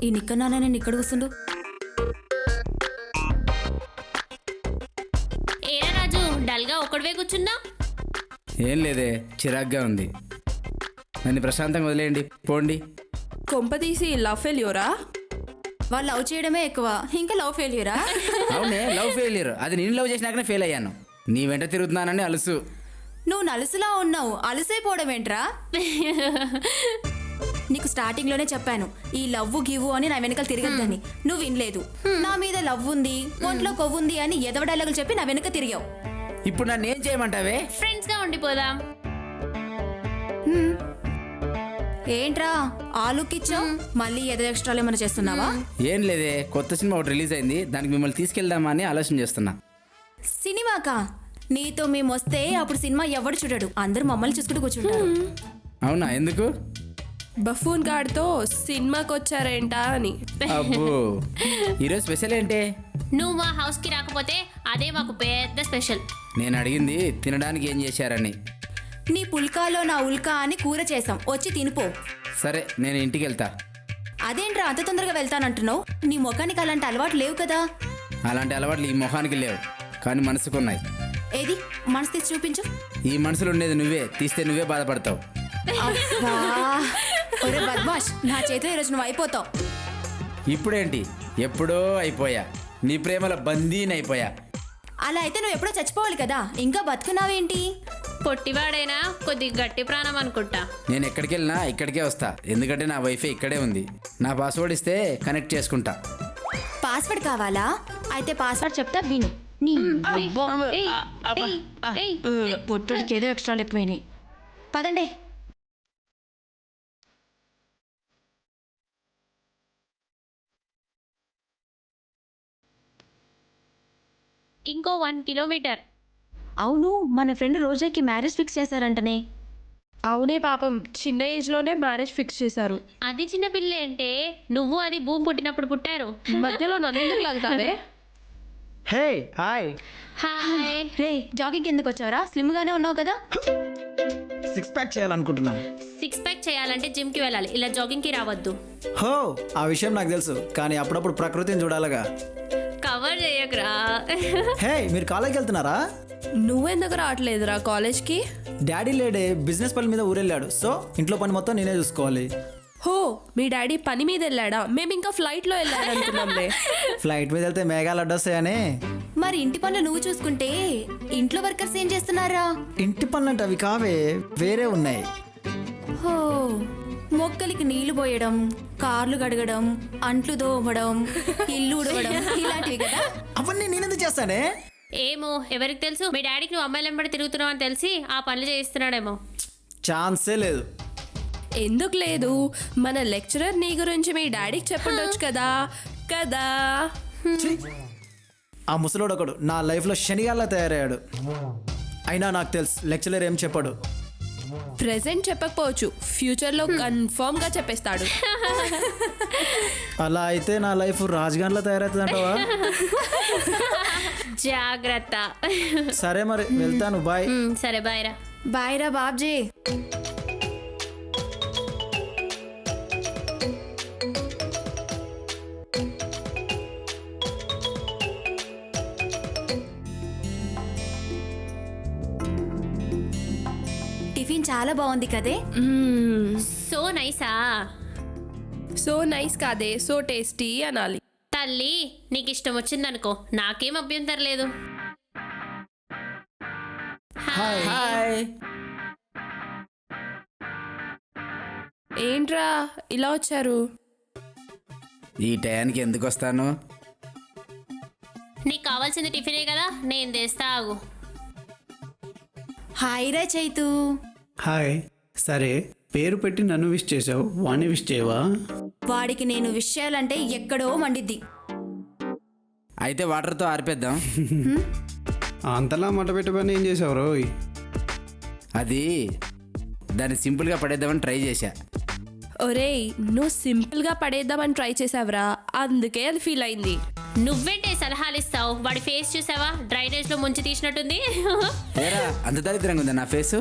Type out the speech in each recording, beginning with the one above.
ఈ నిక్క నాన్న నేను ఇక్కడ కూర్చుండు. ఏరా రాజు, డల్గా ఒక్కడివే కూర్చున్నా? ఏం లేదే, చిరాగ్గా ఉంది. నన్ను ప్రశాంతంగా వదిలేయండి, పోండి. కొంపదీసి లవ్ ఫెయిల్యూరా? వాళ్ళు లవ్ చేయడమే ఎక్కువ, ఇంకా లవ్ ఫెయిల్యూరా? అవునే, లవ్ ఫెయిలియర్. అది నేను లవ్ చేసినాకనే ఫెయిల్ అయ్యాను. నీ వెంట తిరుగుతున్నానని అలుసు. నువ్వు నలుసులా ఉన్నావు, అలసైపోవడం ఏంట్రా? నీకు స్టార్టింగ్ లోనే చెప్పాను, ఈ లవ్వు గివ్వు అని నా వెనకాల తిరగద్దని. నువ్వు వినలేదు. నా మీద లవ్ ఉంది, ఒంట్లో కొవ్వుంది అని ఎదవ డైలాగులు చెప్పి నా వెనక తిరిగావు. ఇప్పుడు నన్ను ఏం చేయమంటావే? ఫ్రెండ్స్ గా ఉండిపోదాం. ఏంట్రా ఆ లుక్ ఇచ్చావు? మళ్ళీ ఏదో ఎక్స్ట్రాలు ఏమైనా చేస్తున్నావా? ఏం లేదే, కొత్త సినిమా ఒకటి రిలీజ్ అయింది, దానికి మిమ్మల్ని తీసుకెళ్దామా అని ఆలోచన చేస్తున్నా. సినిమాకా? నీతో మేము వస్తే అప్పుడు సినిమా ఎవడు చూడడు, అందరూ మమ్మల్ని చూసుకుంటూ కూర్చుంటారు. అవునా, ఎందుకు? బఫూన్ గార్డ్తో సినిమాకి వచ్చారేంటా అని. అబ్బో, ఈరోజు స్పెషల్ ఏంటి? నువ్వు మా హౌస్ కి రాకపోతే అదే మాకు పెద్ద స్పెషల్. నేను అడిగింది తినడానికి ఏం చేశారని. నీ పుల్కాలో నా ఉల్కా అని కూర చేసాం, వచ్చి తినిపో. సరే, నేను ఇంటికి వెళ్తా. అదేంట్రా అంత తొందరగా వెళ్తానంటున్నావు? నీ ముఖానికి అలాంటి అలవాటు లేవు కదా. అలాంటి అలవాట్లు ఈ మొహానికి లేవు, కానీ మనసుకున్నాయి. ఏది మనసు తీసి చూపించు. ఈ మనసులో ఉండేది నువ్వే, తీస్తే నువ్వే బాధపడతావు. అబ్బా, ఒరే బద్మాష్, నా చేతిలో ఈరోజు నువ్వు అయిపోతావు. ఇప్పుడేంటి, ఎప్పుడో అయిపోయా. నీ ప్రేమల బందీని అయిపోయా. అలా అయితే నువ్వు ఎప్పుడో చచ్చిపోవాలి కదా, ఇంకా బతుకున్నావేంటి? పొట్టివాడైనా కొద్దిగా గట్టి ప్రాణం అనుకుంటా. నేను ఎక్కడికి వెళ్ళినా ఇక్కడికే వస్తా, ఎందుకంటే నా వైఫై ఇక్కడే ఉంది. నా పాస్వర్డ్ ఇస్తే కనెక్ట్ చేసుకుంటా. పాస్వర్డ్ కావాలా? అయితే పాస్వర్డ్ చెప్తా విను. నీ పొట్టుడికి ఏదో ఎక్స్ట్రాలు ఎక్కువైనాయి. పదండి. ఇంకో 1 కిలోమీటర్. అవును, మన ఫ్రెండ్ రోజాకి మ్యారేజ్ ఫిక్స్ చేశారంటనే. అవునే పాపం, చిన్న ఏజ్లోనే మ్యారేజ్ ఫిక్స్ చేశారు. అది చిన్న పిల్ల అంటే నువ్వు అది భూమి పుట్టినప్పుడు పుట్టారు. మధ్యలో నన్ను ఎందుకు లాగుతావే? Hey hi. హాయ్. రే, జాగింగ్ ఎందుకు వచ్చావరా? స్లిమ్ గానే ఉన్నావు కదా. 6 ప్యాక్ చేయాలనుకుంటున్నాను. 6 ప్యాక్ చేయాలంటే జిమ్ కి వెళ్ళాలి, ఇలా జాగింగ్ కి రావద్దు. హో, ఆ విషయం నాకు తెలుసు, కానీ అప్పుడప్పుడు ప్రకృతిని చూడాలగా. కవర్ చేయకరా. హే, మీరు కాలేజ్కి వెళ్తున్నారా? నువ్వెందుకు రావట్లేదురా కాలేజ్కి? డాడీ లేడే, బిజినెస్ పని మీద ఊరెళ్ళాడు. సో ఇంట్లో పని మొత్తం నేనే చూసుకోవాలి. హో, మీ డాడీ పని మీద వెళ్ళాడా? మేము ఇంకా ఫ్లైట్లో వెళ్ళాడనుకున్నాంలే. ఫ్లైట్ మీద వెళ్తే మేఘాలు అడ్డొస్తాయని. మరి ఇంటి పనులు నువ్వు చూసుకుంటే ఇంట్లో వర్కర్స్ ఏం చేస్తున్నారా? ఇంటి పనులు అంటే అవి కావే, వేరే ఉన్నాయి. హో, మొక్కలకి నీళ్లు పోయడం, కార్లు కడగడం, అంట్లు దోమడం, ఇల్లు ఉడవడం, ఇలాంటివి కదా. అవన్నీ నేనెందుకు చేస్తానే? ఏమో, ఎవరికి తెలుసు? మీ డాడీకి నువ్వు అమ్మాయిలు వెంబడి తిరుగుతున్నావు అని తెలిసి ఆ పనులు చేయిస్తున్నాడేమో. ఛాన్సే లేదు. ఎందుకు లేదు? మన లెక్చరర్ నీ గురించి మీ డాడీకి చెప్పుండొచ్చు కదా కదా. ఛీ! ఆ ముసలోడు ఒకడు నా లైఫ్లో శనిగాల్లా తయారయ్యాడు. అయినా నాకు తెలుసు లెక్చరర్ ఏం చెప్పాడు. ప్రెజెంట్ చెప్పకపోవచ్చు, ఫ్యూచర్లో కన్ఫర్మ్గా చెప్పేస్తాడు. అలా అయితే నా లైఫ్ రాజగాన్లా తయారవుతుందంటావా? జాగ్రత్త. సరే మరి వెళ్తాను, బాయ్. సరే, బాయ్ రా. బాయ్ రా బాబ్జీ. టిఫిన్ చాలా బాగుంది కదే. సో నైసా? సో నైస్ కాదే, సో టేస్టీ అనాలి. తల్లి, నీకు ఇష్టం వచ్చిందనుకో, నాకేం అభ్యంతరం లేదు. హాయ్. ఏంట్రా ఇలా వచ్చారు? ఈ టయానికి ఎందుకు వస్తాను? నీకు కావాల్సింది టిఫినే కదా, నేను తెస్తా, ఆగు. హాయ్ రా చైతు. హాయ్. సరే, పేరు పెట్టి నన్ను విష్ చేసావు, వాణ్ణి విష్ చేయవా? వాడికి నేను విషయాలంటే ఎక్కడో మండిద్ది. అయితే వాటర్తో ఆరిపేద్దాం. అంతలా మట పెట్టబని ఏం చేసావు రోయ్? అది దాన్ని సింపుల్గా పడేద్దామని ట్రై చేశా. ఒరేయ్, నువ్వు సింపుల్గా పడేద్దామని ట్రై చేసావురా, అందుకే అది ఫీల్ అయింది. నువ్వేంటే సలహాలు ఇస్తావు? వాడి ఫేస్ చూసావా, డ్రైనేజ్ లో ముంచి తీసినట్టుంది. ఏరా అంత దరిద్రంగా ఉందా నా ఫేసు?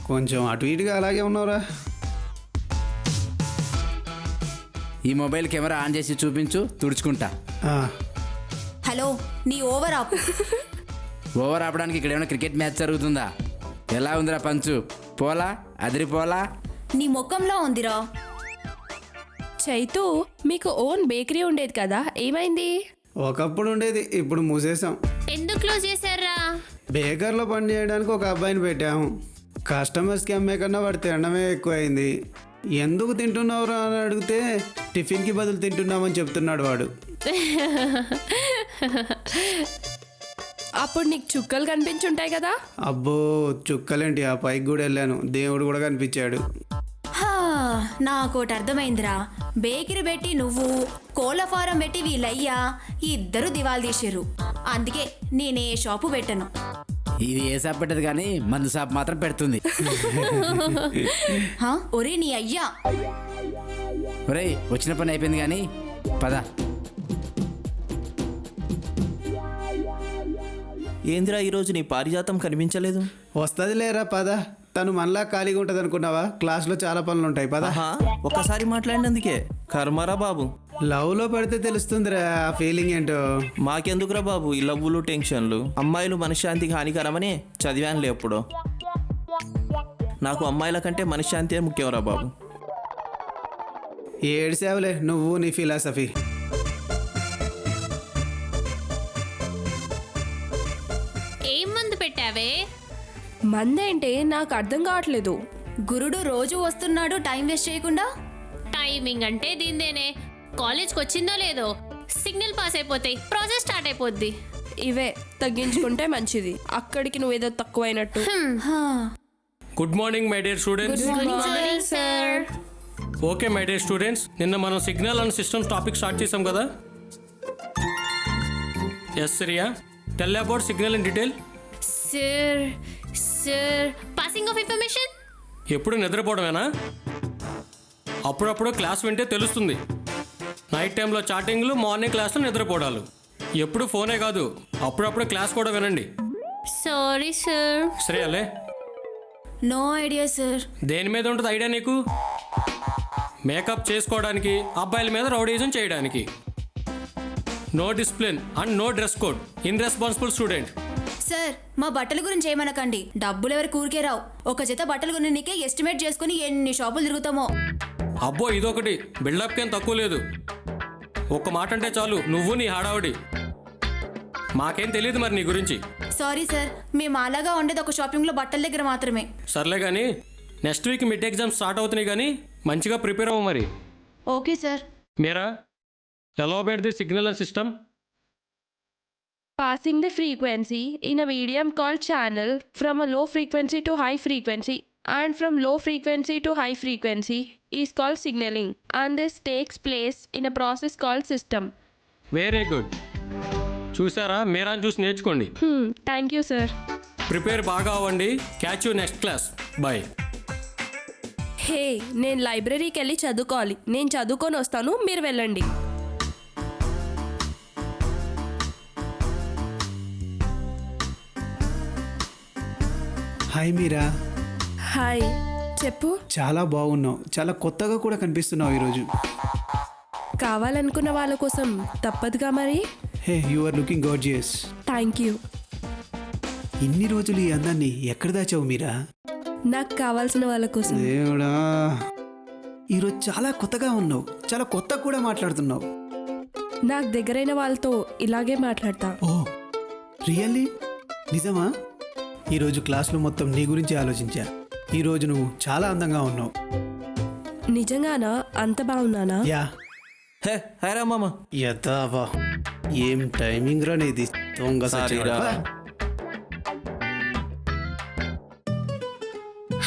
కొంచెం అటు ఇటుగా అలాగే ఉన్నావురా. ఈ మొబైల్ కెమెరా ఆన్ చేసి చూపించు, తుడుచుకుంటా. ఆ, హలో, నీ ఓవర్ ఆపు. ఓవర్ ఆపడానికి ఇక్కడ ఏమైనా క్రికెట్ మ్యాచ్ జరుగుతుందా? ఎలా ఉందిరా పంచు? పోలా అదిరిపోలా? నీ ముఖంలో ఉందిరా. చైతు, మీకు ఓన్ బేకరీ ఉండేది కదా, ఏమైంది? ఒకప్పుడు ఉండేది, ఇప్పుడు మూసేసాం. ఎందుకు క్లోజ్ చేశారా? బేకర్లో పని చేయడానికి ఒక అబ్బాయిని పెట్టాము. కస్టమర్స్కి అమ్మే కన్నా వాడు తినడమే ఎక్కువైంది. ఎందుకు తింటున్నావురా అని అడిగితే టిఫిన్కి బదులు తింటున్నామని చెప్తున్నాడు వాడు. అప్పుడు నీకు చుక్కలు కనిపించుంటాయి కదా. అబ్బో చుక్కలేంటి, ఆ పైకి కూడా వెళ్ళాను, దేవుడు కూడా కనిపించాడు. హా, నాకోటి అర్థమైందిరా. బేకరీ పెట్టి నువ్వు, కోళ్ళ ఫారం పెట్టి వీళ్ళయ్యా ఇద్దరు దివాలు తీసిర్రు. అందుకే నేనే షాపు పెట్టను. ఇది ఏ షాప్ పెట్టదు కానీ మందు షాప్ మాత్రం పెడుతుంది. హా, ఒరే నీ అయ్యా. ఒరేయ్ వచ్చిన పని అయిపోయింది కానీ పద. ఏందిరా ఈరోజు నీ పారిజాతం కనిపించలేదు? వస్తుంది లేరా పద. తను మనలా ఖాళీగా ఉంటుంది అనుకున్నావా? క్లాస్లో చాలా పనులు ఉంటాయి పద. ఆహా, ఒకసారి మాట్లాడినందుకే కర్మరా బాబు. లవ్లో పడితే తెలుస్తుందిరా ఆ ఫీలింగ్ ఏంటో. మాకెందుకురా బాబు ఈ లవ్వులు టెన్షన్లు? అమ్మాయిలు మనశ్శాంతికి హానికరమని చదివానులే ఎప్పుడో. నాకు అమ్మాయిల కంటే మనశ్శాంతే ముఖ్యంరా బాబు. ఏడ్సేవలే నువ్వు నీ ఫిలాసఫీ. ఏం మందు పెట్టావే? మందేంటే నాకు అర్థం కావట్లేదు. గురుడు రోజు వస్తున్నాడు టైం వేస్ట్ చేయకుండా. టైమింగ్ అంటే దీందేనే. కాలేజ్కి వచ్చిందో లేదో సిగ్నల్ పాస్ అయిపోతాయి, ప్రాసెస్ స్టార్ట్ అయిపోద్ది. ఇవే తగ్గించుకుంటే మంచిది. అక్కడికి నువ్వేదో తక్కువైనట్టు. హా, good morning my dear students. Sir, okay my dear students, నిన్న మనం signal and systems topic start చేసాం కదా. Yes Riya, tell about signal in detail. Sir sir passing of information. ఎప్పుడు నిద్రపోవడమేనా? అప్పుడప్పుడు క్లాస్ వింటే తెలుస్తుంది. నైట్ టైంలో చాటింగ్లు, మార్నింగ్ క్లాస్లో నిద్రపోవడాలు. ఎప్పుడు ఫోనే కాదు, అప్పుడప్పుడు క్లాస్ కూడా వినండి. Sorry sir. శ్రేయాలే, నో ఐడియా సార్. దేని మీద ఉంటుంది ఐడియా నీకు? మేకప్ చేసుకోవడానికి, అబ్బాయిల మీద రౌడీజం చేయడానికి. No discipline and no dress code irresponsible student. Sir, మా బట్టల గురించి ఏమనకండి. డబ్బులు ఎవరికి ఊరికే రావు. ఒక జత బట్టలు కొననీకే ఎస్టిమేట్ చేసుకుని ఎన్ని షాపులు తిరుగుతామో. అబ్బో ఇదొకటి, బిల్డప్కేం తక్కువ లేదు. ఒక్క మాట అంటే చాలు నువ్వు నీ హడావుడి. మాకేం తెలియదు మరి నీ గురించి. సారీ సార్, మేము అలాగా ఉండేది ఒక షాపింగ్లో బట్టల దగ్గర మాత్రమే. సర్లే కానీ next week mid exams start అవుతున్నాయి కానీ మంచిగా ప్రిపేర్ అవ్వ మరి. Okay sir. మీరా elaborate the signal and system. Passing the frequency in a medium called channel from a low frequency to high frequency and from low frequency to high frequency is called signaling, and this takes place in a process called system. Very good. చూసారా, మీరా చూసి నేర్చుకోండి. Thank you, sir. Prepare బాగా అవ్వండి. Catch you next class. Bye. Hey, నేను లైబ్రరీకి వెళ్ళి చదువుకోవాలి. నేను చదువుకొని వస్తాను, మీరు వెళ్ళండి. హాయ్ మీరా. హాయ్, చెప్పు. చాలా బాగున్నావు, చాలా కొత్తగా కూడా కనిపిస్తున్నావు ఈరోజు. కావాలనుకున్న వాళ్ళ కోసం తప్పదుగా మరి. Hey, you are looking gorgeous. Thank you. ఇన్ని రోజులు ఈ అందాన్ని ఎక్కడ దాచావు మీరా? నాకు కావాల్సిన వాళ్ళ కోసం. దేవుడా, ఈరోజు చాలా కొత్తగా ఉన్నావు, చాలా కొత్త కూడా మాట్లాడుతున్నావు. నాకు దగ్గరైన వాళ్ళతో ఇలాగే మాట్లాడతా. ఓ రియల్లీ? నిజమా? ఈరోజు క్లాస్లో మొత్తం నీ గురించి ఆలోచించా. ఈరోజు నువ్వు చాలా అందంగా ఉన్నావు. నిజంగానా? అంత బాగున్నానా? యా. హే హాయ్ రా మామ. యథావా, ఏం టైమింగ్ రా నీది. దొంగ సారీరా.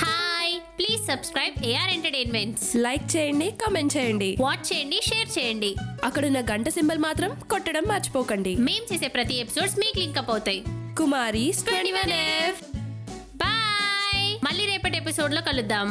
Hi, please subscribe AR entertainments. Like చేయండి, కామెంట్ చేయండి, వాచ్ చేయండి, షేర్ చేయండి. అక్కడున్న గంట సింబల్ మాత్రం కొట్టడం మర్చిపోకండి. మేం చేసే ప్రతి ఎపిసోడ్స్ మీకు లింక్ అప్ అవుతాయి. కుమారి 21F. బాయ్. మళ్ళీ రేపటి ఎపిసోడ్లో కలుద్దాం.